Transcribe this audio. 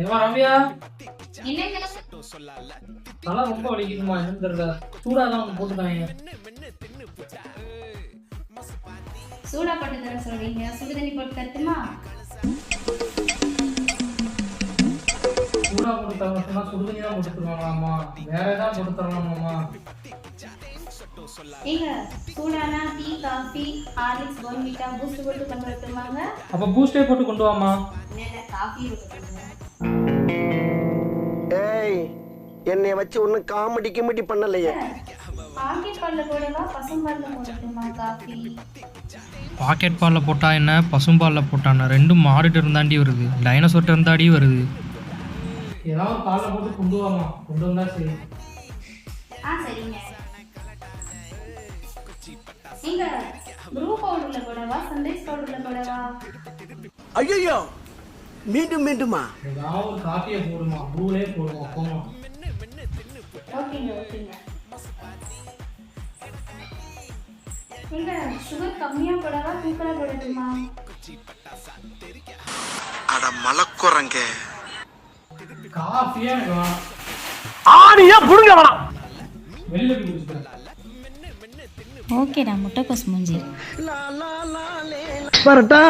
ஏமா ரம்யா, என்னங்க தலை ரொம்ப வலிக்குதுமா, என்னன்னு தெரியல. சூடாதான் ஒன்று போட்டுக்காங்க. சூடா போட்டு தர சொல்றீங்க, சுடு தண்ணி போட்டு தரட்டுமா? சூடா போட்டு தர சொன்னா சுடுதண்ணி தான் போட்டு தருவாங்களாமா, வேற ஏதாவது போட்டு தரலாமாம்மா? ஏங்க சூடானா tea, coffee, Horlicks, Bournvita, Boost போட்டு கொண்டு வரட்டுமாங்க? அப்ப பூஸ்டே போட்டு கொண்டு வாமா. இல்ல காஃபி போட்டுருங்க. ஏய், என்னை வச்சு ஒன்னும் காமெடி கிமெடி பண்ணலையே. பாக்கெட் பால்ல போடவா, பசும்பால்ல போடட்டுமா காஃபி? பாக்கெட் பாலில் போட்டால் என்ன, பசும்பாலில் போட்டான்னா ரெண்டும் மாடுகிட்ட இருந்தாண்டி வருது, டைனோசர்கிட்ட இருந்தாடி வருது. ஏதாவது பாலில் போட்டு கொண்டு வாமா, கொண்டு வந்தா சரி. சரிங்க. நீங்க ப்ரூ பவுடர்ல போடவா, சன்ரைஸ் பவுடர்ல போடவா? ஐயோ, மீண்டும் மீண்டுமா? ஏதாவது ஒரு காப்பியை போடுமா, ப்ளூலே போடுவோம் போமா. ஓகேங்க ஓகேங்க. நீங்க சுகர் கம்மியா போடவா, தூக்கலா போடட்டுமா? அட மலக்குறங்க. காஃபியே எனக்கு வேணாம். ஆணியா புடுங்க வேணாம். வெளியில போய் குடிச்சுக்கிறேன். ஓகேடா முட்டைக்கோஸ் மூஞ்சி. வரட்டா.